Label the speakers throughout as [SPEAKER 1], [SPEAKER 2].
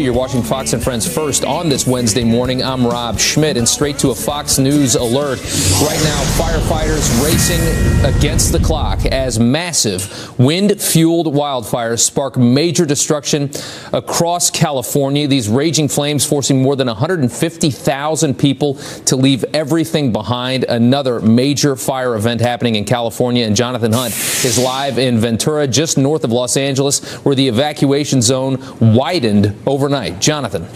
[SPEAKER 1] You're watching Fox and Friends First on this Wednesday morning. I'm Rob Schmidt, and straight to a Fox News alert. Right now, firefighters racing against the clock as massive wind-fueled wildfires spark major destruction across California. These raging flames forcing more than 150,000 people to leave everything behind. Another major fire event happening in California, and Jonathan Hunt is live in Ventura, just north of Los Angeles, where the evacuation zone widened overnight. Jonathan.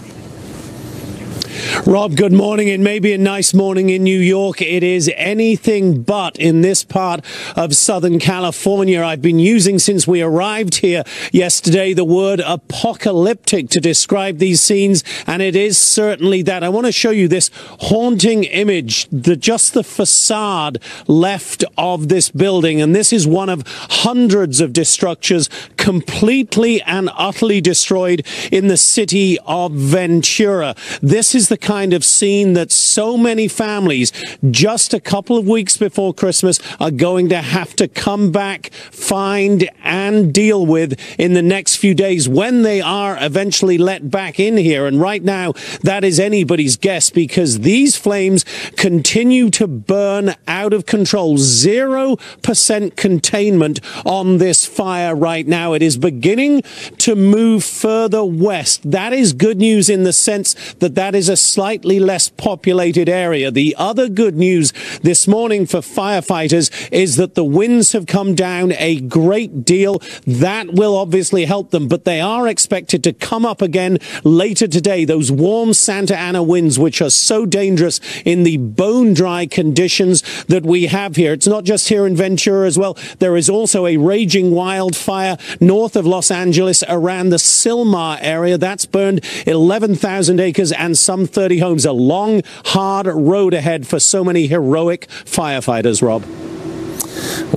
[SPEAKER 2] Rob, good morning. It may be a nice morning in New York. It is anything but in this part of Southern California. I've been using since we arrived here yesterday the word apocalyptic to describe these scenes, and it is certainly that. I want to show you this haunting image, just the facade left of this building, and this is one of hundreds of destructions completely and utterly destroyed in the city of Ventura. This is the kind of scene that so many families just a couple of weeks before Christmas are going to have to come back, find and deal with in the next few days when they are eventually let back in here. And right now, that is anybody's guess, because these flames continue to burn out of control. 0% containment on this fire right now. It is beginning to move further west. That is good news in the sense that that is a slightly less populated area. The other good news this morning for firefighters is that the winds have come down a great deal. That will obviously help them, but they are expected to come up again later today. Those warm Santa Ana winds, which are so dangerous in the bone-dry conditions that we have here. It's not just here in Ventura as well. There is also a raging wildfire north of Los Angeles around the Silmar area. That's burned 11,000 acres and some 30 homes. A long, hard road ahead for so many heroic firefighters, Rob.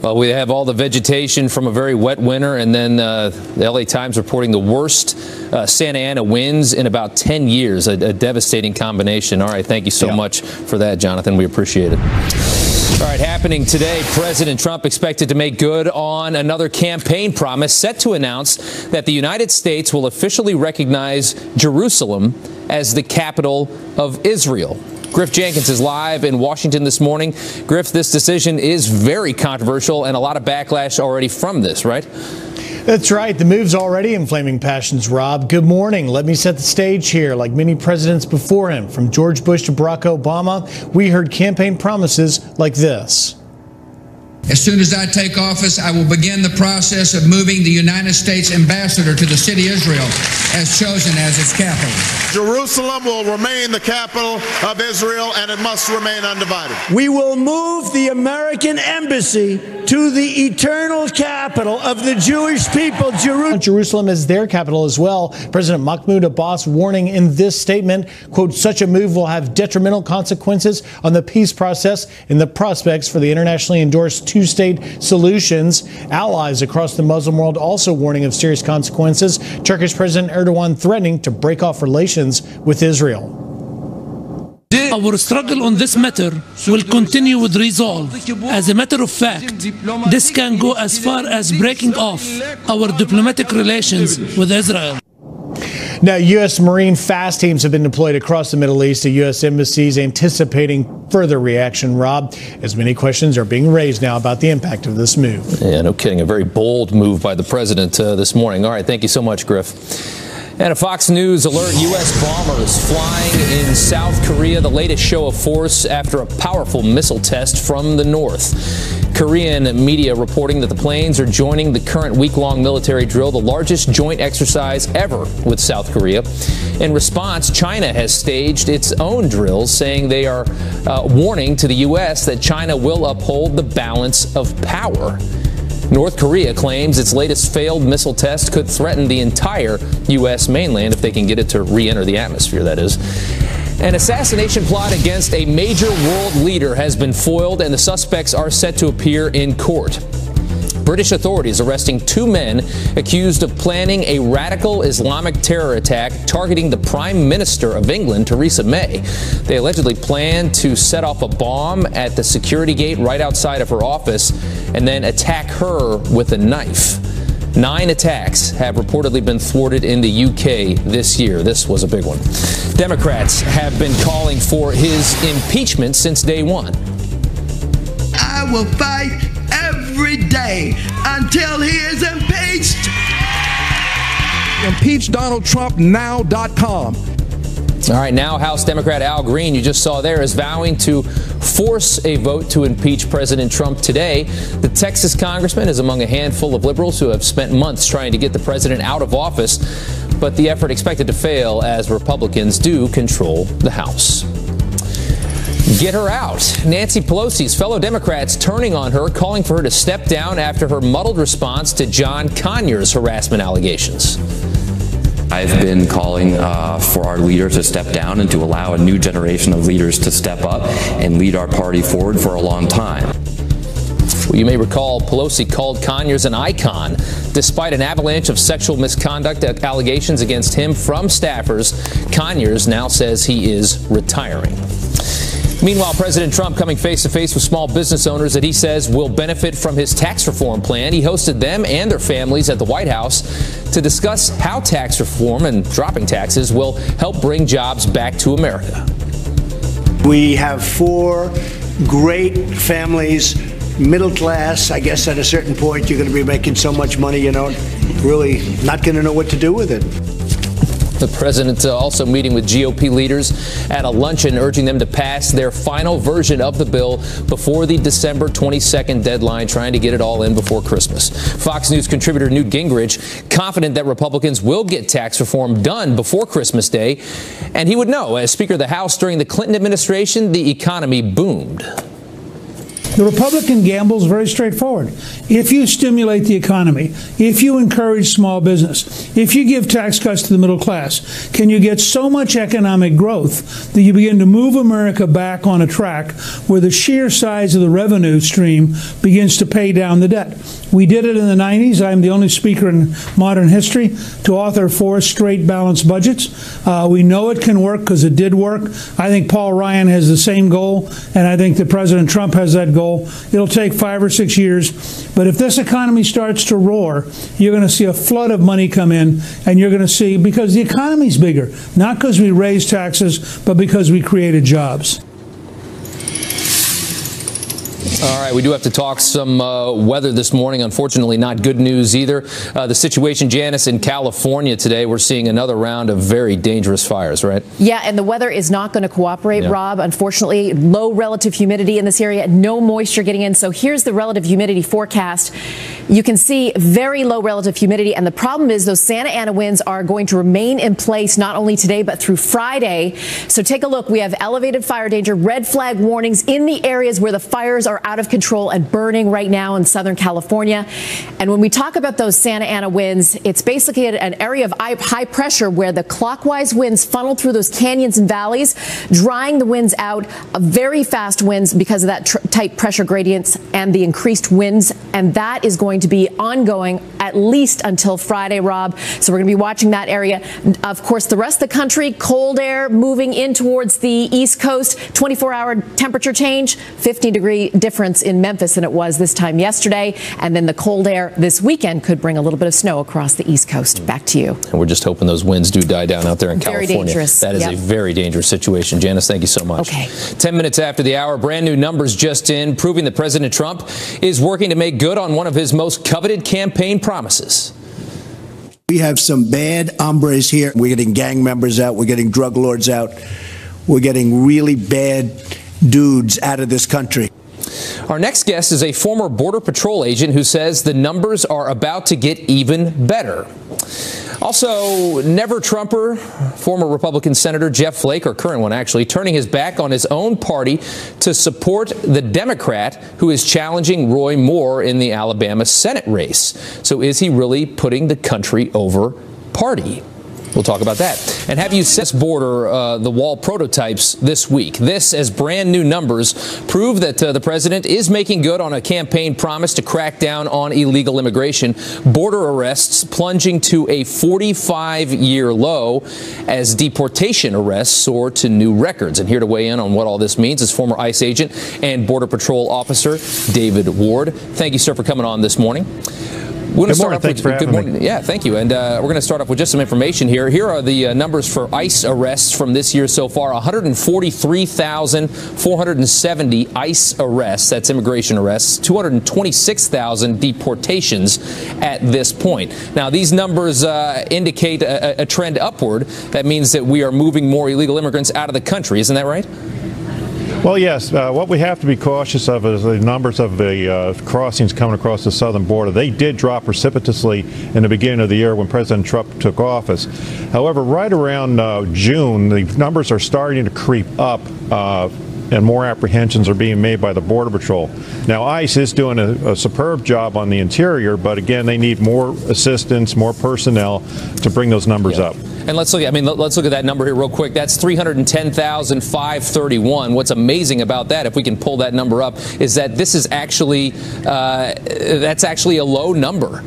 [SPEAKER 1] Well, we have all the vegetation from a very wet winter, and then the LA Times reporting the worst Santa Ana winds in about 10 years, a devastating combination. All right, thank you so much for that, Jonathan. We appreciate it. All right, happening today, President Trump expected to make good on another campaign promise, set to announce that the United States will officially recognize Jerusalem as the capital of Israel. Griff Jenkins is live in Washington this morning. Griff, this decision is very controversial and a lot of backlash already from this, right?
[SPEAKER 3] That's right. The move's already inflaming passions, Rob. Good morning. Let me set the stage here. Like many presidents before him, from George Bush to Barack Obama, we heard campaign promises like this.
[SPEAKER 4] As soon as I take office, I will begin the process of moving the United States ambassador to the city of Israel, as chosen as its capital.
[SPEAKER 5] Jerusalem will remain the capital of Israel, and it must remain undivided.
[SPEAKER 6] We will move the American embassy to the eternal capital of the Jewish people, Jerusalem.
[SPEAKER 3] Jerusalem is their capital as well. President Mahmoud Abbas warning in this statement, quote, such a move will have detrimental consequences on the peace process and the prospects for the internationally endorsed two-state solutions. Allies across the Muslim world also warning of serious consequences. Turkish President Erdogan threatening to break off relations with Israel.
[SPEAKER 7] Our struggle on this matter will continue with resolve. As a matter of fact, this can go as far as breaking off our diplomatic relations with Israel.
[SPEAKER 3] Now, U.S. Marine fast teams have been deployed across the Middle East to U.S. embassies, anticipating further reaction, Rob, as many questions are being raised now about the impact of this move.
[SPEAKER 1] Yeah, no kidding. A very bold move by the president this morning. All right, thank you so much, Griff. And a Fox News alert, U.S. bombers flying in South Korea, the latest show of force after a powerful missile test from the north. Korean media reporting that the planes are joining the current week-long military drill, the largest joint exercise ever with South Korea. In response, China has staged its own drills, saying they are warning to the U.S. that China will uphold the balance of power. North Korea claims its latest failed missile test could threaten the entire U.S. mainland if they can get it to re-enter the atmosphere, that is. An assassination plot against a major world leader has been foiled, and the suspects are set to appear in court. British authorities arresting two men accused of planning a radical Islamic terror attack targeting the Prime Minister of England, Theresa May. They allegedly planned to set off a bomb at the security gate right outside of her office and then attack her with a knife. 9 attacks have reportedly been thwarted in the UK this year. This was a big one. Democrats have been calling for his impeachment since day one.
[SPEAKER 8] I will fight every day until he is impeached.
[SPEAKER 9] ImpeachDonaldTrumpNow.com.
[SPEAKER 1] All right, now House Democrat Al Green, you just saw there, is vowing to force a vote to impeach President Trump today. The Texas congressman is among a handful of liberals who have spent months trying to get the president out of office, but the effort expected to fail as Republicans do control the House. Get her out. Nancy Pelosi's fellow Democrats turning on her, calling for her to step down after her muddled response to John Conyers' harassment allegations.
[SPEAKER 10] I've been calling for our leader to step down and to allow a new generation of leaders to step up and lead our party forward for a long time.
[SPEAKER 1] Well, you may recall Pelosi called Conyers an icon. Despite an avalanche of sexual misconduct allegations against him from staffers, Conyers now says he is retiring. Meanwhile, President Trump coming face-to-face with small business owners that he says will benefit from his tax reform plan. He hosted them and their families at the White House to discuss how tax reform and dropping taxes will help bring jobs back to America.
[SPEAKER 6] We have 4 great families, middle class. I guess at a certain point you're going to be making so much money, you know, really not going to know what to do with it.
[SPEAKER 1] The president also meeting with GOP leaders at a luncheon, urging them to pass their final version of the bill before the December 22nd deadline, trying to get it all in before Christmas. Fox News contributor Newt Gingrich confident that Republicans will get tax reform done before Christmas Day. And he would know, as Speaker of the House during the Clinton administration, the economy boomed.
[SPEAKER 11] The Republican gamble is very straightforward. If you stimulate the economy, if you encourage small business, if you give tax cuts to the middle class, can you get so much economic growth that you begin to move America back on a track where the sheer size of the revenue stream begins to pay down the debt? We did it in the 90s. I'm the only speaker in modern history to author 4 straight balanced budgets. We know it can work because it did work. I think Paul Ryan has the same goal, and I think that President Trump has that goal. It'll take 5 or 6 years, but if this economy starts to roar, you're going to see a flood of money come in, and you're going to see, because the economy's bigger, not because we raised taxes, but because we created jobs.
[SPEAKER 1] All right, we do have to talk some weather this morning. Unfortunately, not good news either. The situation, Janice, in California today, we're seeing another round of very dangerous fires, right?
[SPEAKER 12] Yeah, and the weather is not going to cooperate, Rob. Unfortunately, low relative humidity in this area, no moisture getting in. So here's the relative humidity forecast. You can see very low relative humidity, and the problem is those Santa Ana winds are going to remain in place not only today but through Friday. So take a look. We have elevated fire danger, red flag warnings in the areas where the fires are out of control and burning right now in Southern California. And when we talk about those Santa Ana winds, it's basically an area of high pressure where the clockwise winds funnel through those canyons and valleys, drying the winds out, very fast winds because of that tight pressure gradients and the increased winds. And that is going to be ongoing at least until Friday, Rob. So we're going to be watching that area. Of course, the rest of the country, cold air moving in towards the East Coast, 24-hour temperature change, 15-degree difference in Memphis than it was this time yesterday. And then the cold air this weekend could bring a little bit of snow across the East Coast. Back to you.
[SPEAKER 1] And we're just hoping those winds do die down out there in California.
[SPEAKER 12] Very dangerous.
[SPEAKER 1] That is a very dangerous situation. Janice, thank you so much.
[SPEAKER 12] Okay.
[SPEAKER 1] 10 minutes after the hour, brand new numbers just in, proving that President Trump is working to make good on one of his most coveted campaign promises.
[SPEAKER 6] We have some bad hombres here. We're getting gang members out. We're getting drug lords out. We're getting really bad dudes out of this country.
[SPEAKER 1] Our next guest is a former Border Patrol agent who says the numbers are about to get even better. Also, never Trumper, former Republican Senator Jeff Flake, or current one actually, turning his back on his own party to support the Democrat who is challenging Roy Moore in the Alabama Senate race. So is he really putting the country over party? We'll talk about that. And have you seen this border, the wall prototypes this week? This, as brand new numbers, prove that the president is making good on a campaign promise to crack down on illegal immigration. Border arrests plunging to a 45-year low as deportation arrests soar to new records. And here to weigh in on what all this means is former ICE agent and Border Patrol officer David Ward. Thank you, sir, for coming on this morning. Good morning. Thanks for having me. Yeah, thank you. And we're going to start off with just some information here. Here are the numbers for ICE arrests from this year so far. 143,470 ICE arrests. That's immigration arrests. 226,000 deportations at this point. Now, these numbers indicate a trend upward. That means that we are moving more illegal immigrants out of the country. Isn't that right?
[SPEAKER 9] Well, yes. What we have to be cautious of is the numbers of the crossings coming across the southern border. They did drop precipitously in the beginning of the year when President Trump took office. However, right around June, the numbers are starting to creep up, and more apprehensions are being made by the Border Patrol. Now, ICE is doing a superb job on the interior, but again, they need more assistance, more personnel to bring those numbers up.
[SPEAKER 1] And let's look at that number here real quick. That's 310,531. What's amazing about that, if we can pull that number up, is that this is actually that's actually a low number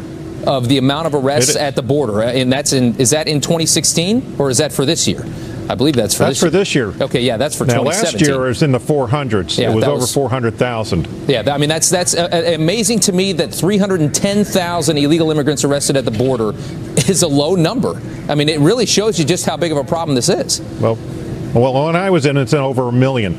[SPEAKER 1] of the amount of arrests at the border. And is that in 2016 or is that for this year? I believe that's for this year. Okay, yeah, that's for 2017.
[SPEAKER 9] Last year it was in the 400s. Yeah, it was over 400,000.
[SPEAKER 1] Yeah, I mean, that's amazing to me that 310,000 illegal immigrants arrested at the border is a low number. I mean, it really shows you just how big of a problem this is.
[SPEAKER 9] Well, when I was in, it's in over 1 million.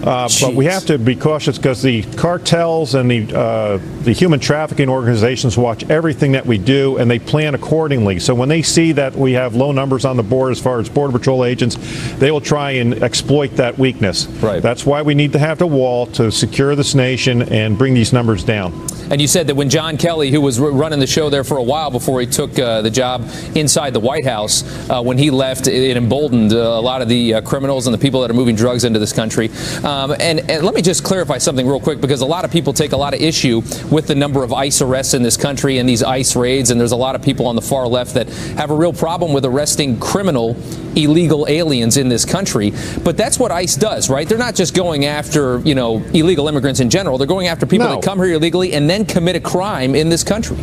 [SPEAKER 9] But we have to be cautious because the cartels and the human trafficking organizations watch everything that we do, and they plan accordingly. So when they see that we have low numbers on the border as far as Border Patrol agents, they will try and exploit that weakness.
[SPEAKER 1] Right.
[SPEAKER 9] That's why we need to have the wall to secure this nation and bring these numbers down.
[SPEAKER 1] And you said that when John Kelly, who was running the show there for a while before he took the job inside the White House, when he left, it emboldened a lot of the criminals and the people that are moving drugs into this country. And let me just clarify something real quick, because a lot of people take a lot of issue with the number of ICE arrests in this country and these ICE raids. And there's a lot of people on the far left that have a real problem with arresting criminal illegal aliens in this country. But that's what ICE does, right? They're not just going after, illegal immigrants in general. They're going after people that come here illegally and then commit a crime in this country.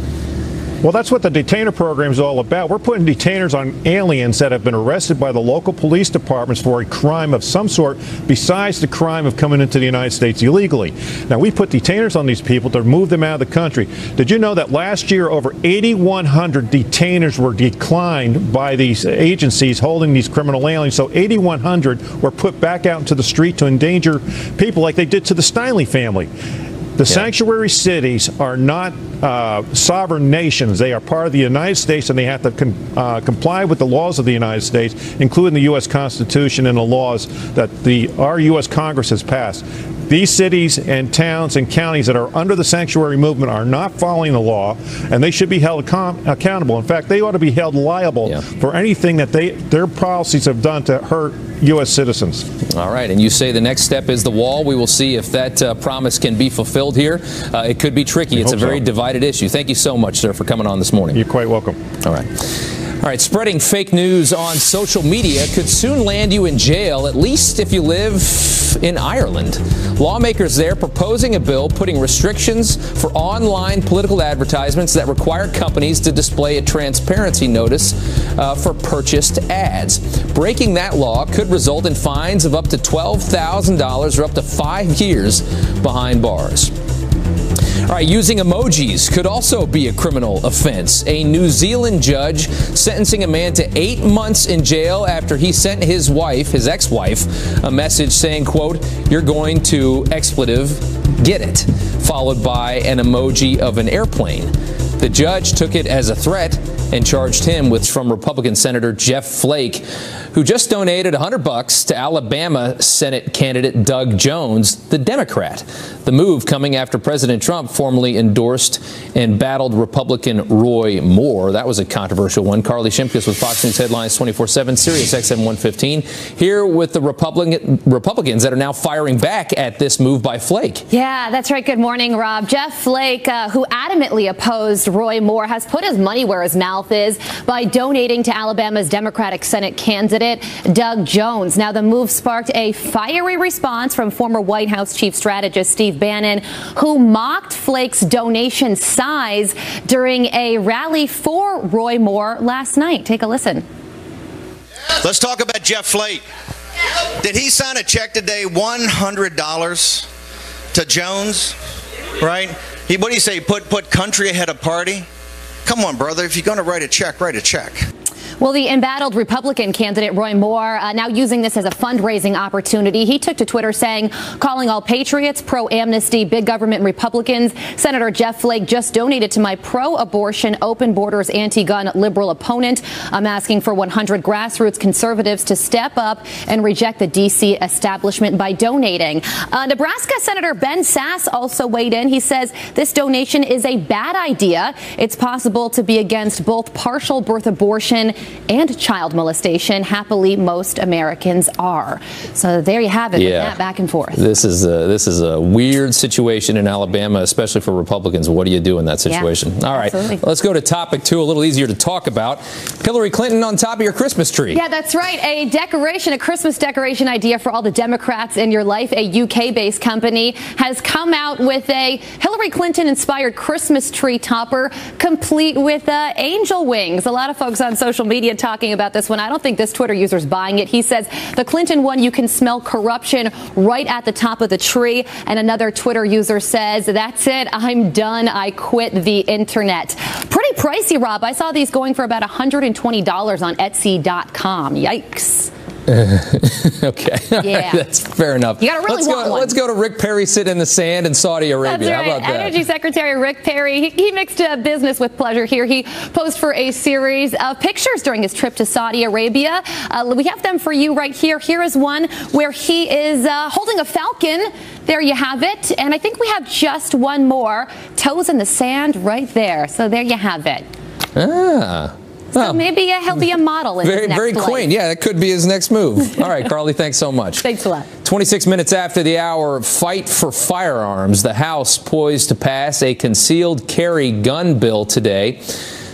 [SPEAKER 9] Well, that's what the detainer program is all about. We're putting detainers on aliens that have been arrested by the local police departments for a crime of some sort besides the crime of coming into the United States illegally. Now, we put detainers on these people to move them out of the country. Did you know that last year over 8,100 detainers were declined by these agencies holding these criminal aliens? So 8,100 were put back out into the street to endanger people like they did to the Steinle family. The sanctuary cities are not sovereign nations. They are part of the United States, and they have to comply with the laws of the United States, including the U.S. Constitution and the laws that our U.S. Congress has passed. These cities and towns and counties that are under the sanctuary movement are not following the law, and they should be held accountable. In fact, they ought to be held liable for anything that their policies have done to hurt U.S. citizens.
[SPEAKER 1] All right, and you say the next step is the wall. We will see if that promise can be fulfilled here. It could be tricky. It's a very divided issue. Thank you so much, sir, for coming on this morning.
[SPEAKER 9] You're quite welcome.
[SPEAKER 1] All right. All right, spreading fake news on social media could soon land you in jail, at least if you live in Ireland. Lawmakers there proposing a bill putting restrictions for online political advertisements that require companies to display a transparency notice for purchased ads. Breaking that law could result in fines of up to $12,000 or up to 5 years behind bars. All right, using emojis could also be a criminal offense. A New Zealand judge sentencing a man to 8 months in jail after he sent his ex-wife, a message saying, quote, "You're going to expletive, get it," followed by an emoji of an airplane. The judge took it as a threat and charged him from Republican Senator Jeff Flake, who just donated $100 to Alabama Senate candidate Doug Jones, the Democrat. The move coming after President Trump formally endorsed and battled Republican Roy Moore. That was a controversial one. Carly Shimkus with Fox News Headlines 24/7, Sirius XM 115, here with the Republicans that are now firing back at this move by Flake.
[SPEAKER 13] Yeah, that's right. Good morning, Rob. Jeff Flake, who adamantly opposed Roy Moore, has put his money where his mouth is by donating to Alabama's Democratic Senate candidate Doug Jones. Now, the move sparked a fiery response from former White House chief strategist Steve Bannon, who mocked Flake's donation size during a rally for Roy Moore last night. Take a listen.
[SPEAKER 14] Let's talk about Jeff Flake. Did he sign a check today, $100 to Jones? Right? What do you say? Put country ahead of party? Come on, brother. If you're going to write a check, write a check.
[SPEAKER 13] Well, the embattled Republican candidate Roy Moore now using this as a fundraising opportunity. He took to Twitter saying, calling all patriots, pro-amnesty, big government Republicans. Senator Jeff Flake just donated to my pro-abortion, open borders, anti-gun liberal opponent. I'm asking for 100 grassroots conservatives to step up and reject the D.C. establishment by donating. Nebraska Senator Ben Sasse also weighed in. He says this donation is a bad idea. It's possible to be against both partial birth abortion and child molestation. Happily, most Americans are. So there you have it. With that back and forth.
[SPEAKER 1] This is a weird situation in Alabama, especially for Republicans. What do you do in that situation?
[SPEAKER 13] Yeah,
[SPEAKER 1] all right,
[SPEAKER 13] absolutely.
[SPEAKER 1] Let's go to topic 2, a little easier to talk about. Hillary Clinton on top of your Christmas tree.
[SPEAKER 13] Yeah, that's right. A Christmas decoration idea for all the Democrats in your life. A UK-based company has come out with a Hillary Clinton-inspired Christmas tree topper, complete with angel wings. A lot of folks on social media talking about this one. I don't think this Twitter user's buying it. He says the Clinton one, you can smell corruption right at the top of the tree. And another Twitter user says, that's it. I'm done. I quit the internet. Pretty pricey, Rob. I saw these going for about $120 on Etsy.com. Yikes.
[SPEAKER 1] Okay.
[SPEAKER 13] Yeah.
[SPEAKER 1] That's fair enough.
[SPEAKER 13] You gotta really want one.
[SPEAKER 1] Let's go to Rick Perry sitting in the sand in Saudi Arabia.
[SPEAKER 13] That's right.
[SPEAKER 1] How about that?
[SPEAKER 13] Energy Secretary Rick Perry, he mixed business with pleasure here. He posed for a series of pictures during his trip to Saudi Arabia. We have them for you right here. Here is one where he is holding a falcon. There you have it. And I think we have just one more. Toes in the sand right there. So there you have it. So maybe he'll be a model in his next
[SPEAKER 1] very
[SPEAKER 13] life.
[SPEAKER 1] quaint. Yeah, that could be his next move. All right, Carly, thanks so much.
[SPEAKER 13] Thanks a lot.
[SPEAKER 1] 26 minutes after the hour, fight for firearms. The House poised to pass a concealed carry gun bill today.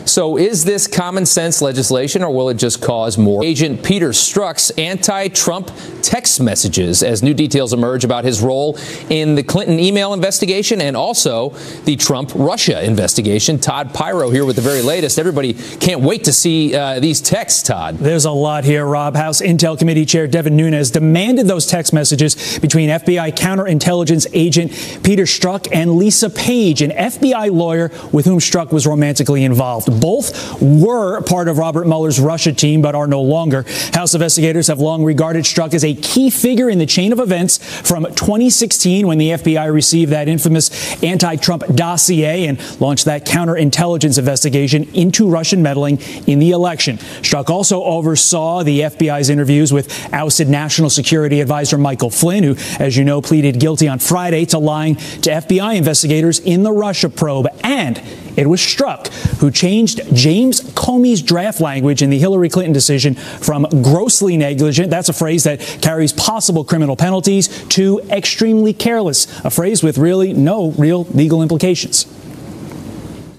[SPEAKER 1] So is this common sense legislation, or will it just cause more? Agent Peter Strzok's anti-Trump text messages as new details emerge about his role in the Clinton email investigation and also the Trump-Russia investigation. Todd Pyro here with the very latest. Everybody can't wait to see these texts, Todd.
[SPEAKER 15] There's a lot here, Rob. House Intel Committee Chair Devin Nunes demanded those text messages between FBI counterintelligence agent Peter Strzok and Lisa Page, an FBI lawyer with whom Strzok was romantically involved. Both were part of Robert Mueller's Russia team, but are no longer. House investigators have long regarded Strzok as a key figure in the chain of events from 2016 when the FBI received that infamous anti-Trump dossier and launched that counterintelligence investigation into Russian meddling in the election. Strzok also oversaw the FBI's interviews with ousted National Security Advisor Michael Flynn, who, as you know, pleaded guilty on Friday to lying to FBI investigators in the Russia probe. And it was Strzok who changed James Comey's draft language in the Hillary Clinton decision from grossly negligent, that's a phrase that carries possible criminal penalties, to extremely careless, a phrase with really no real legal implications.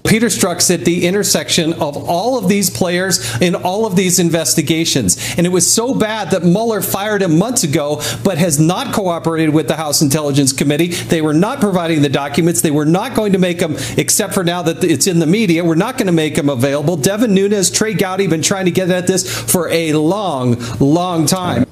[SPEAKER 16] Peter Strzok's at the intersection of all of these players in all of these investigations. And it was so bad that Mueller fired him months ago, but has not cooperated with the House Intelligence Committee. They were not providing the documents. They were not going to make them, except for now that it's in the media, we're not going to make them available. Devin Nunes, Trey Gowdy been trying to get at this for a long, long time.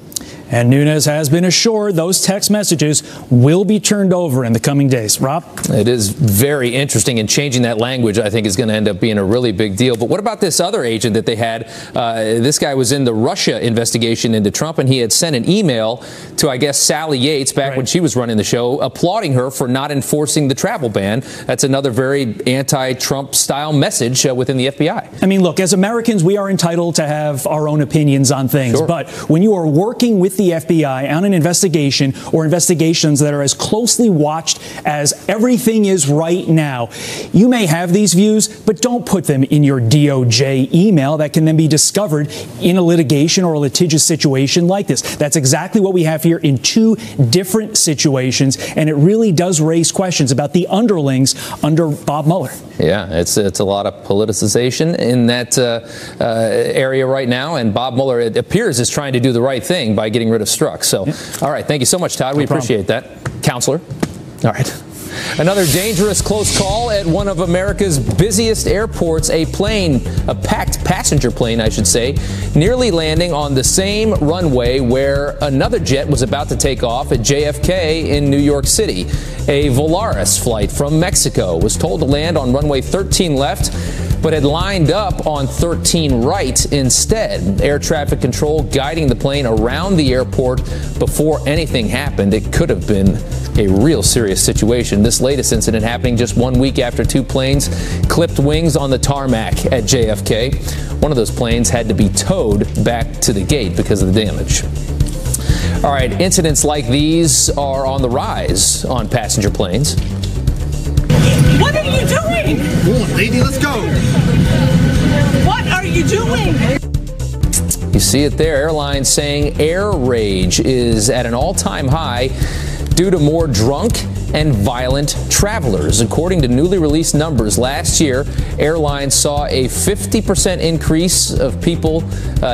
[SPEAKER 15] And Nunes has been assured those text messages will be turned over in the coming days. Rob?
[SPEAKER 1] It is very interesting, and changing that language, I think, is going to end up being a really big deal. But what about this other agent that they had? This guy was in the Russia investigation into Trump, and he had sent an email to, I guess, Sally Yates back when she was running the show, applauding her for not enforcing the travel ban. That's another very anti-Trump style message within the FBI.
[SPEAKER 15] I mean, look, as Americans, we are entitled to have our own opinions on things. Sure. But when you are working with the FBI on an investigation or investigations that are as closely watched as everything is right now, you may have these views, but don't put them in your DOJ email that can then be discovered in a litigation or a litigious situation like this. That's exactly what we have here in two different situations, and it really does raise questions about the underlings under Bob Mueller.
[SPEAKER 1] Yeah, it's a lot of politicization in that area right now, and Bob Mueller, it appears, is trying to do the right thing by getting rid of Strzok. So, all right, thank you so much, Todd. We appreciate that. Counselor. All right. Another dangerous close call at one of America's busiest airports. A packed passenger plane, I should say, nearly landing on the same runway where another jet was about to take off at JFK in New York City. A Volaris flight from Mexico was told to land on runway 13 left, but had lined up on 13 right instead. Air traffic control guiding the plane around the airport before anything happened. It could have been a real serious situation. This latest incident happening just 1 week after two planes clipped wings on the tarmac at JFK. One of those planes had to be towed back to the gate because of the damage. All right, incidents like these are on the rise on passenger planes.
[SPEAKER 17] What are you doing?
[SPEAKER 5] Come on, lady, let's go.
[SPEAKER 17] What are you doing?
[SPEAKER 1] You see it there. Airlines saying air rage is at an all-time high due to more drunk and violent travelers. According to newly released numbers, last year, airlines saw a 50% increase of people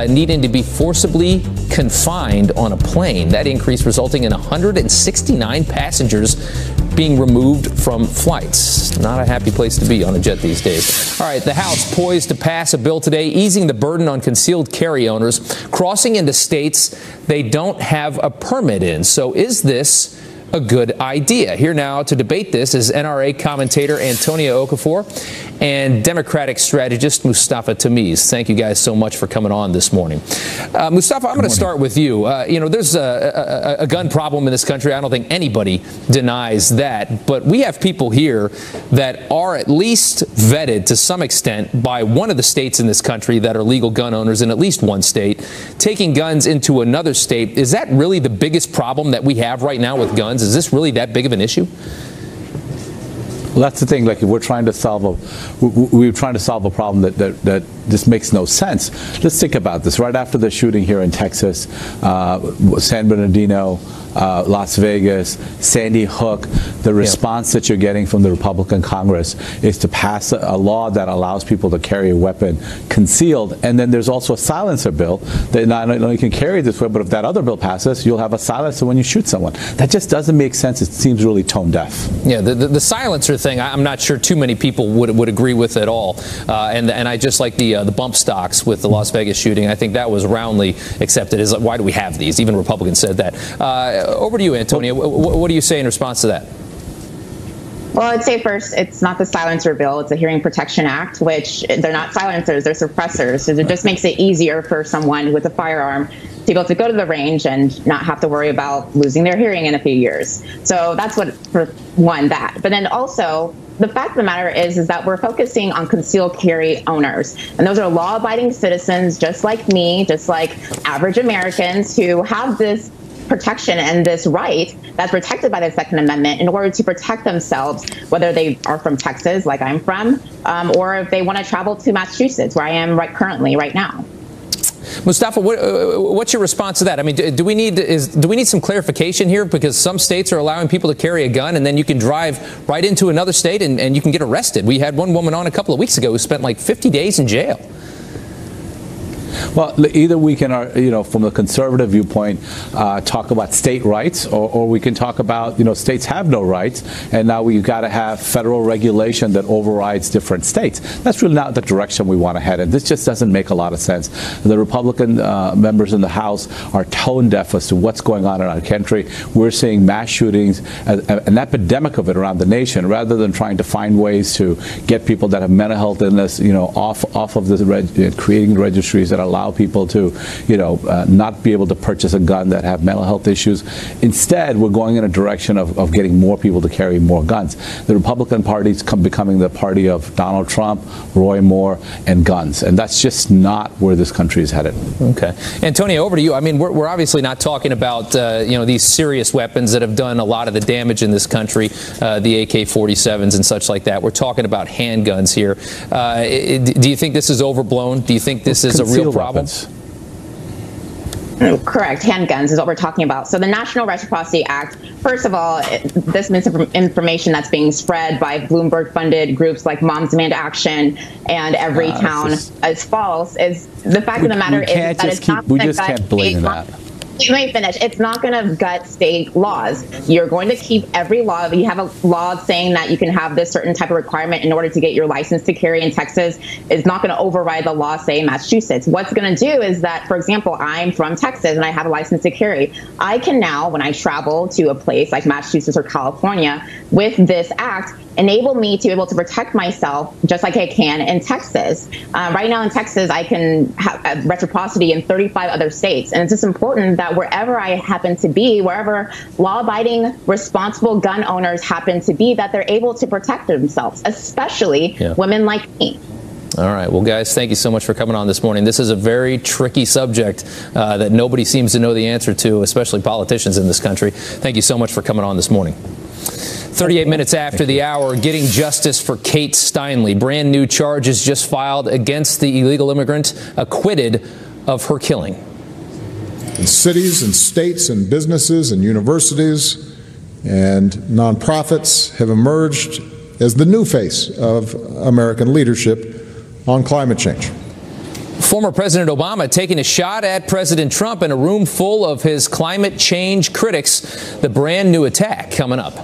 [SPEAKER 1] needing to be forcibly confined on a plane. That increase resulting in 169 passengers being removed from flights. Not a happy place to be on a jet these days. All right, the House poised to pass a bill today easing the burden on concealed carry owners crossing into states they don't have a permit in. So is this a good idea? Here now to debate this is NRA commentator Antonia Okafor and Democratic strategist Mustafa Tamiz. Thank you guys so much for coming on this morning. Mustafa, I'm going to start with you. There's a gun problem in this country. I don't think anybody denies that. But we have people here that are at least vetted to some extent by one of the states in this country that are legal gun owners in at least one state, taking guns into another state. Is that really the biggest problem that we have right now with guns? Is this really that big of an issue?
[SPEAKER 18] Well, that's the thing. Like, if we're trying to solve a problem that just makes no sense. Let's think about this. Right after the shooting here in Texas, San Bernardino, Las Vegas, Sandy Hook, the response that you're getting from the Republican Congress is to pass a law that allows people to carry a weapon concealed. And then there's also a silencer bill that not only can carry this way, but if that other bill passes, you'll have a silencer when you shoot someone. That just doesn't make sense. It seems really tone deaf.
[SPEAKER 1] Yeah, the silencer thing, I'm not sure too many people would agree with at all. And I just like the bump stocks with the Las Vegas shooting. I think that was roundly accepted as, why do we have these? Even Republicans said that. Over to you, Antonia. What do you say in response to that?
[SPEAKER 19] Well, I'd say first, it's not the silencer bill. It's the Hearing Protection Act, which they're not silencers, they're suppressors. So it just makes it easier for someone with a firearm to be able to go to the range and not have to worry about losing their hearing in a few years. So that's what, for one, that. But then also, the fact of the matter is that we're focusing on concealed carry owners. And those are law-abiding citizens just like me, just like average Americans who have this protection and this right that's protected by the Second Amendment in order to protect themselves, whether they are from Texas, like I'm from, or if they want to travel to Massachusetts, where I am currently right now.
[SPEAKER 1] Mustafa, what's your response to that? I mean, do we need some clarification here? Because some states are allowing people to carry a gun, and then you can drive right into another state and you can get arrested. We had one woman on a couple of weeks ago who spent like 50 days in jail.
[SPEAKER 18] Well, either we can, from the conservative viewpoint, talk about state rights, or we can talk about, states have no rights, and now we've got to have federal regulation that overrides different states. That's really not the direction we want to head in. This just doesn't make a lot of sense. The Republican members in the House are tone deaf as to what's going on in our country. We're seeing mass shootings, an epidemic of it around the nation, rather than trying to find ways to get people that have mental health illness, off of the creating registries that allow people to, not be able to purchase a gun that have mental health issues. Instead, we're going in a direction of getting more people to carry more guns. The Republican Party is becoming the party of Donald Trump, Roy Moore, and guns. And that's just not where this country is headed.
[SPEAKER 1] Okay. Antonia, over to you. I mean, we're obviously not talking about, these serious weapons that have done a lot of the damage in this country, the AK-47s and such like that. We're talking about handguns here. Do you think this is overblown? Do you think this is a real problem?
[SPEAKER 19] Correct. Handguns is what we're talking about. So the National Reciprocity Act, first of all, this misinformation that's being spread by Bloomberg-funded groups like Moms Demand Action and Every Town is false. Is the fact of the matter is that it's not.
[SPEAKER 18] We just can't believe that.
[SPEAKER 19] Let me finish. It's not going to gut state laws. You're going to keep every law. You have a law saying that you can have this certain type of requirement in order to get your license to carry in Texas. It's not going to override the law, say, in Massachusetts. What's going to do is that, for example, I'm from Texas and I have a license to carry. I can now, when I travel to a place like Massachusetts or California, with this act, enable me to be able to protect myself just like I can in Texas. Right now in Texas, I can have reciprocity in 35 other states. And it's just important that wherever I happen to be, wherever law-abiding, responsible gun owners happen to be, that they're able to protect themselves, especially women like me.
[SPEAKER 1] All right. Well, guys, thank you so much for coming on this morning. This is a very tricky subject that nobody seems to know the answer to, especially politicians in this country. Thank you so much for coming on this morning. 38 minutes after the hour, getting justice for Kate Steinle. Brand new charges just filed against the illegal immigrant, acquitted of her killing.
[SPEAKER 20] In cities and states and businesses and universities and nonprofits have emerged as the new face of American leadership on climate change.
[SPEAKER 1] Former President Obama taking a shot at President Trump in a room full of his climate change critics. The brand new attack coming up.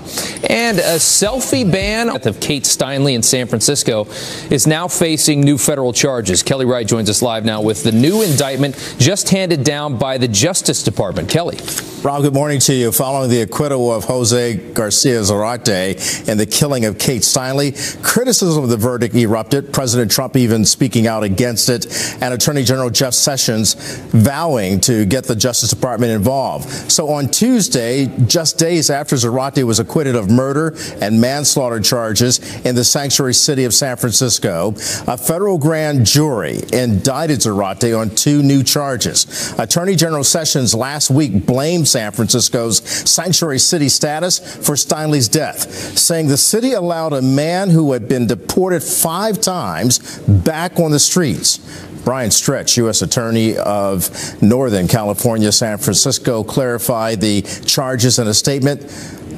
[SPEAKER 1] And a selfie ban of Kate Steinle in San Francisco is now facing new federal charges. Kelly Wright joins us live now with the new indictment just handed down by the Justice Department. Kelly.
[SPEAKER 21] Rob, good morning to you. Following the acquittal of Jose Garcia Zarate and the killing of Kate Steinle, criticism of the verdict erupted, President Trump even speaking out against it, and Attorney General Jeff Sessions vowing to get the Justice Department involved. So on Tuesday, just days after Zarate was acquitted of murder and manslaughter charges in the sanctuary city of San Francisco, a federal grand jury indicted Zarate on 2 new charges. Attorney General Sessions last week blamed San Francisco's sanctuary city status for Steinle's death, saying the city allowed a man who had been deported 5 times back on the streets. Brian Stretch, U.S. Attorney of Northern California, San Francisco, clarified the charges in a statement.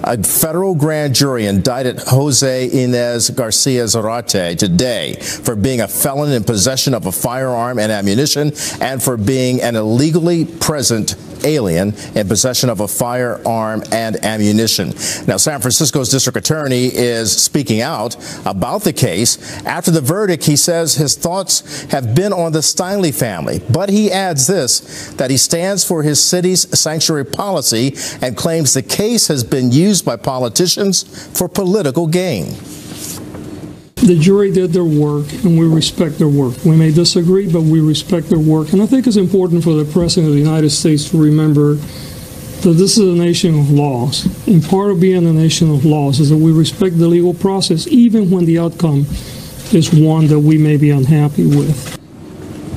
[SPEAKER 21] A federal grand jury indicted Jose Inez Garcia Zarate today for being a felon in possession of a firearm and ammunition and for being an illegally present alien in possession of a firearm and ammunition. Now, San Francisco's district attorney is speaking out about the case. After the verdict, he says his thoughts have been on the Steinle family, but he adds this, that he stands for his city's sanctuary policy and claims the case has been used by politicians for political gain.
[SPEAKER 22] The jury did their work, and we respect their work. We may disagree, but we respect their work. And I think it's important for the President of the United States to remember that this is a nation of laws. And part of being a nation of laws is that we respect the legal process, even when the outcome is one that we may be unhappy with.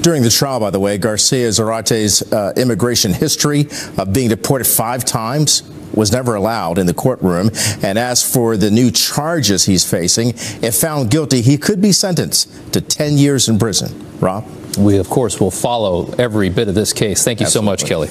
[SPEAKER 21] During the trial, by the way, Garcia Zarate's immigration history of being deported 5 times was never allowed in the courtroom. And as for the new charges he's facing, if found guilty, he could be sentenced to 10 years in prison. Rob?
[SPEAKER 1] We, of course, will follow every bit of this case. Thank you so much, Kelly.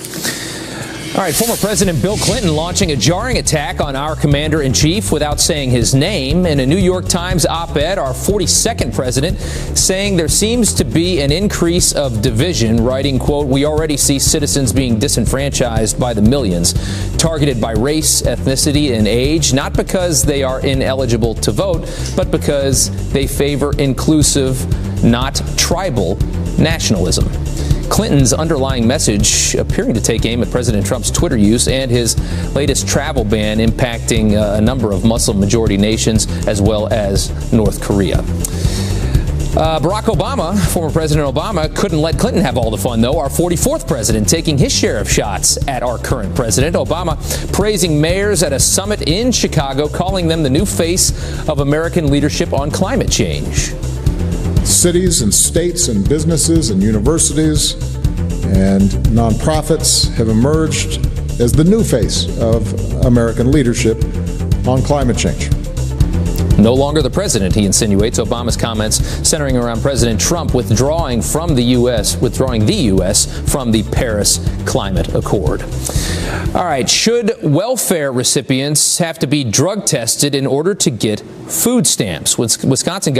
[SPEAKER 1] All right, former President Bill Clinton launching a jarring attack on our commander-in-chief without saying his name. In a New York Times op-ed, our 42nd president saying there seems to be an increase of division, writing, quote, "We already see citizens being disenfranchised by the millions, targeted by race, ethnicity, and age, not because they are ineligible to vote, but because they favor inclusive, not tribal nationalism." Clinton's underlying message appearing to take aim at President Trump's Twitter use and his latest travel ban impacting a number of Muslim-majority nations as well as North Korea. Barack Obama, former President Obama, couldn't let Clinton have all the fun, though. Our 44th president taking his share of shots at our current president. Obama praising mayors at a summit in Chicago, calling them the new face of American leadership on climate change.
[SPEAKER 20] Cities and states and businesses and universities and nonprofits have emerged as the new face of American leadership on climate change.
[SPEAKER 1] No longer the president, he insinuates. Obama's comments centering around President Trump withdrawing the U.S. from the Paris Climate Accord. All right, should welfare recipients have to be drug tested in order to get food stamps? Wisconsin